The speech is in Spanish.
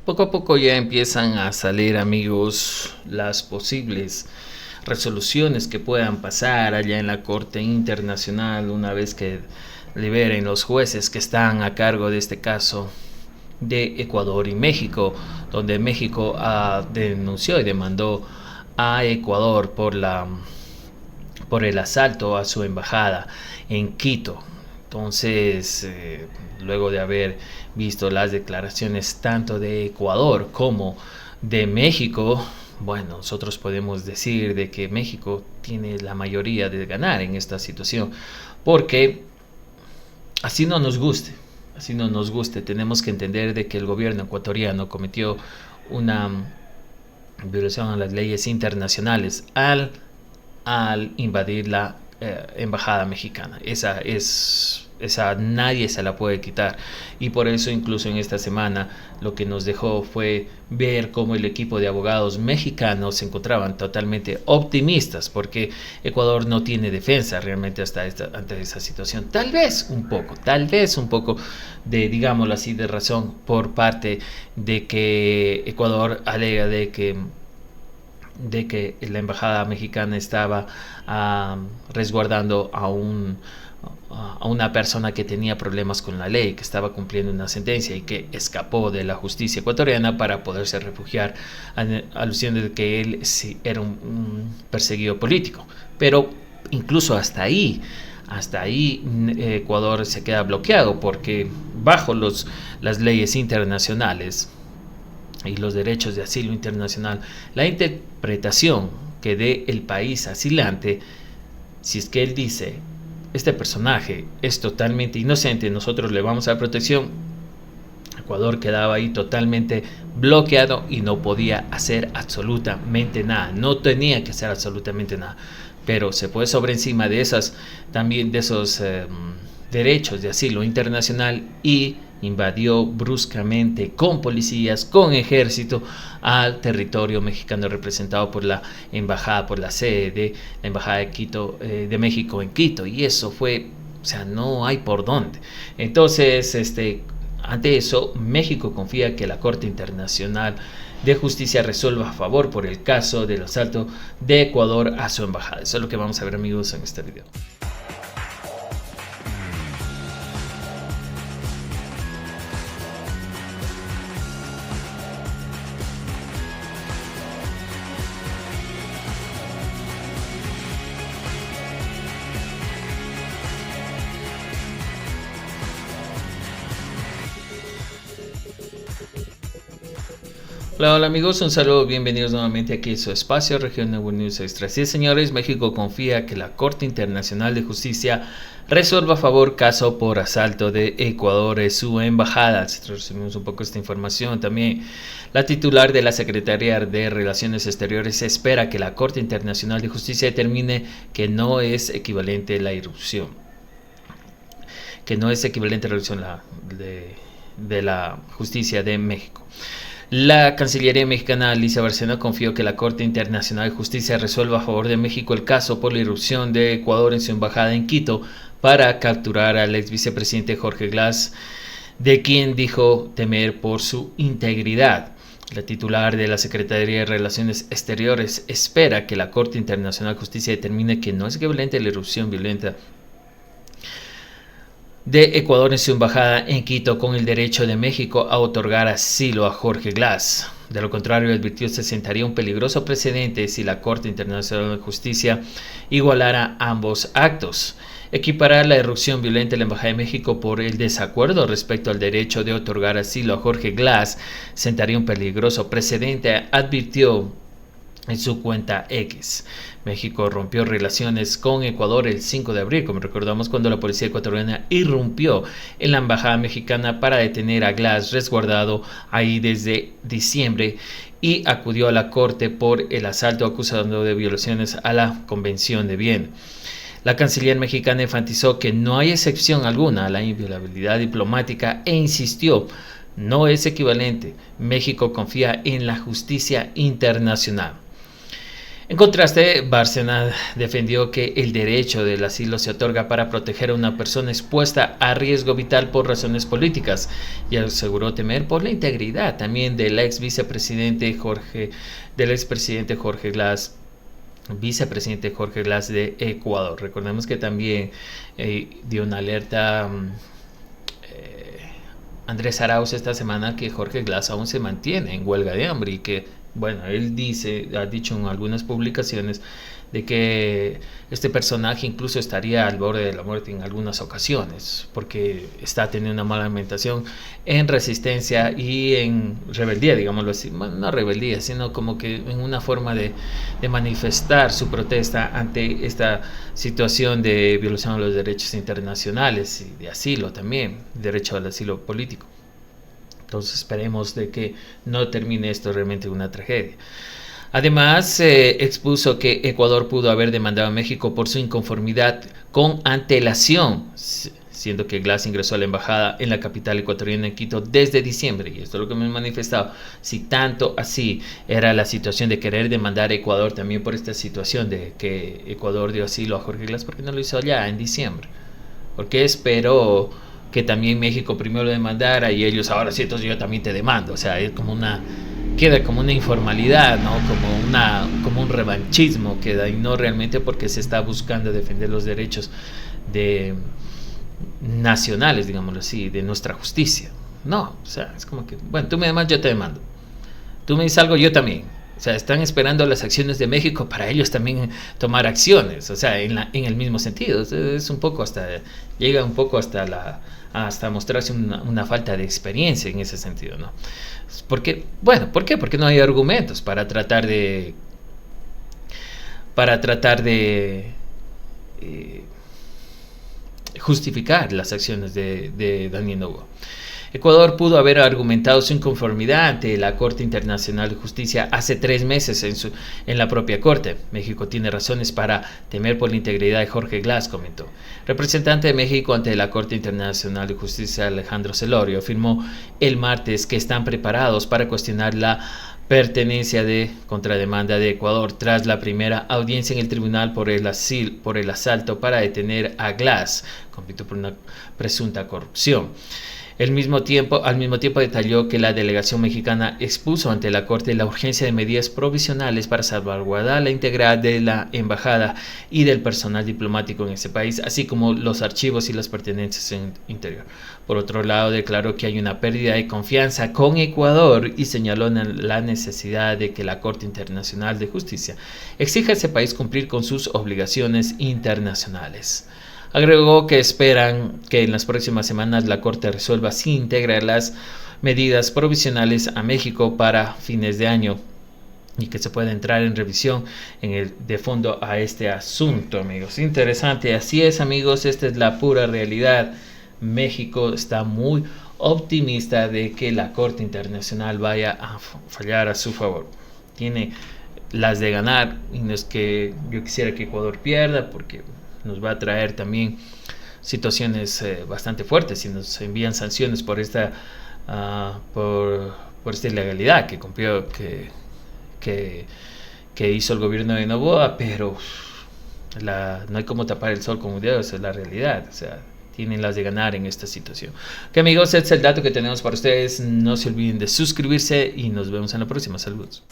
Poco a poco ya empiezan a salir, amigos, las posibles resoluciones que puedan pasar allá en la Corte Internacional una vez que liberen los jueces que están a cargo de este caso de Ecuador y México, donde México denunció y demandó a Ecuador por el asalto a su embajada en Quito. Entonces, luego de haber visto las declaraciones tanto de Ecuador como de México, bueno, nosotros podemos decir de que México tiene la mayoría de ganar en esta situación, porque así no nos guste, tenemos que entender de que el gobierno ecuatoriano cometió una violación a las leyes internacionales al invadir la embajada mexicana. Esa nadie se la puede quitar, y por eso incluso en esta semana lo que nos dejó fue ver cómo el equipo de abogados mexicanos se encontraban totalmente optimistas porque Ecuador no tiene defensa realmente ante esa situación. Tal vez un poco de, digámoslo así, de razón por parte de que Ecuador alega de que la embajada mexicana estaba resguardando a una persona que tenía problemas con la ley, que estaba cumpliendo una sentencia y que escapó de la justicia ecuatoriana para poderse refugiar, alusión de que él sí era un perseguido político. Pero incluso hasta ahí Ecuador se queda bloqueado, porque bajo las leyes internacionales y los derechos de asilo internacional, la interpretación que dé el país asilante, si es que él dice este personaje es totalmente inocente, nosotros le vamos a dar protección, Ecuador quedaba ahí totalmente bloqueado y no podía hacer absolutamente nada, no tenía que hacer absolutamente nada, pero se fue sobre encima de esos derechos de asilo internacional y invadió bruscamente con policías, con ejército, al territorio mexicano representado por la embajada, por la sede de la embajada de Quito, de México en Quito, y eso fue, o sea, no hay por dónde. Entonces, ante eso, México confía que la Corte Internacional de Justicia resuelva a favor por el caso del asalto de Ecuador a su embajada. Eso es lo que vamos a ver, amigos, en este video. Hola amigos, un saludo, bienvenidos nuevamente aquí a su espacio Región Nuevo News Extra. Sí, señores, México confía que la Corte Internacional de Justicia resuelva a favor caso por asalto de Ecuador en su embajada. Si resumimos un poco esta información, también la titular de la Secretaría de Relaciones Exteriores espera que la Corte Internacional de Justicia determine que no es equivalente la irrupción, de la justicia de México. La Cancillería mexicana Alicia Bárcena confió que la Corte Internacional de Justicia resuelva a favor de México el caso por la irrupción de Ecuador en su embajada en Quito para capturar al ex vicepresidente Jorge Glass, de quien dijo temer por su integridad. La titular de la Secretaría de Relaciones Exteriores espera que la Corte Internacional de Justicia determine que no es equivalente a la irrupción violenta de Ecuador en su embajada en Quito con el derecho de México a otorgar asilo a Jorge Glass. De lo contrario, advirtió, se sentaría un peligroso precedente si la Corte Internacional de Justicia igualara ambos actos. Equiparar la irrupción violenta de la Embajada de México por el desacuerdo respecto al derecho de otorgar asilo a Jorge Glass sentaría un peligroso precedente, advirtió en su cuenta X. México rompió relaciones con Ecuador el 5 de abril, como recordamos, cuando la policía ecuatoriana irrumpió en la embajada mexicana para detener a Glass, resguardado ahí desde diciembre, y acudió a la corte por el asalto acusando de violaciones a la Convención de Viena. La canciller mexicana enfatizó que no hay excepción alguna a la inviolabilidad diplomática e insistió, no es equivalente. México confía en la justicia internacional. En contraste, Bárcena defendió que el derecho del asilo se otorga para proteger a una persona expuesta a riesgo vital por razones políticas y aseguró temer por la integridad también del expresidente Jorge Glass, vicepresidente Jorge Glass de Ecuador. Recordemos que también dio una alerta Andrés Arauz esta semana que Jorge Glass aún se mantiene en huelga de hambre y que, bueno, él ha dicho en algunas publicaciones de que este personaje incluso estaría al borde de la muerte en algunas ocasiones porque está teniendo una mala alimentación en resistencia y en rebeldía, digámoslo así, bueno, no rebeldía, sino como que en una forma de manifestar su protesta ante esta situación de violación a los derechos internacionales y de asilo también, derecho al asilo político. Entonces esperemos de que no termine esto realmente en una tragedia. Además, expuso que Ecuador pudo haber demandado a México por su inconformidad con antelación, siendo que Glass ingresó a la embajada en la capital ecuatoriana en Quito desde diciembre, y esto es lo que me he manifestado. Si tanto así era la situación de querer demandar a Ecuador también por esta situación de que Ecuador dio asilo a Jorge Glass, ¿por qué no lo hizo ya en diciembre? Porque esperó que también México primero lo demandara y ellos ahora sí, entonces yo también te demando. O sea, es como queda como una informalidad, ¿no? Como un revanchismo queda, y no realmente porque se está buscando defender los derechos nacionales, digámoslo así, de nuestra justicia. No, o sea, es como que, bueno, tú me demandas, yo te demando. Tú me dices algo, yo también. O sea, están esperando las acciones de México para ellos también tomar acciones, o sea, en el mismo sentido. Es un poco llega un poco hasta mostrarse una falta de experiencia en ese sentido, ¿no? ¿Por qué? Bueno, ¿por qué? Porque no hay argumentos para tratar de justificar las acciones de Daniel Noboa. Ecuador pudo haber argumentado su inconformidad ante la Corte Internacional de Justicia hace 3 meses en la propia Corte. México tiene razones para temer por la integridad de Jorge Glass, comentó. Representante de México ante la Corte Internacional de Justicia, Alejandro Celorio, afirmó el martes que están preparados para cuestionar la pertenencia de contrademanda de Ecuador tras la primera audiencia en el tribunal por el asalto para detener a Glass, convicto por una presunta corrupción. Al mismo tiempo detalló que la delegación mexicana expuso ante la Corte la urgencia de medidas provisionales para salvaguardar la integridad de la embajada y del personal diplomático en ese país, así como los archivos y las pertenencias en interior. Por otro lado, declaró que hay una pérdida de confianza con Ecuador y señaló la necesidad de que la Corte Internacional de Justicia exija a ese país cumplir con sus obligaciones internacionales. Agregó que esperan que en las próximas semanas la Corte resuelva si integra las medidas provisionales a México para fines de año y que se pueda entrar en revisión de fondo a este asunto, amigos. Interesante, así es, amigos, esta es la pura realidad. México está muy optimista de que la Corte Internacional vaya a fallar a su favor. Tiene las de ganar, y no es que yo quisiera que Ecuador pierda, porque nos va a traer también situaciones bastante fuertes si nos envían sanciones por esta ilegalidad que cumplió que hizo el gobierno de Noboa, pero no hay como tapar el sol con un dedo, esa es la realidad. O sea, tienen las de ganar en esta situación. Ok, amigos, este es el dato que tenemos para ustedes. No se olviden de suscribirse y nos vemos en la próxima. Saludos.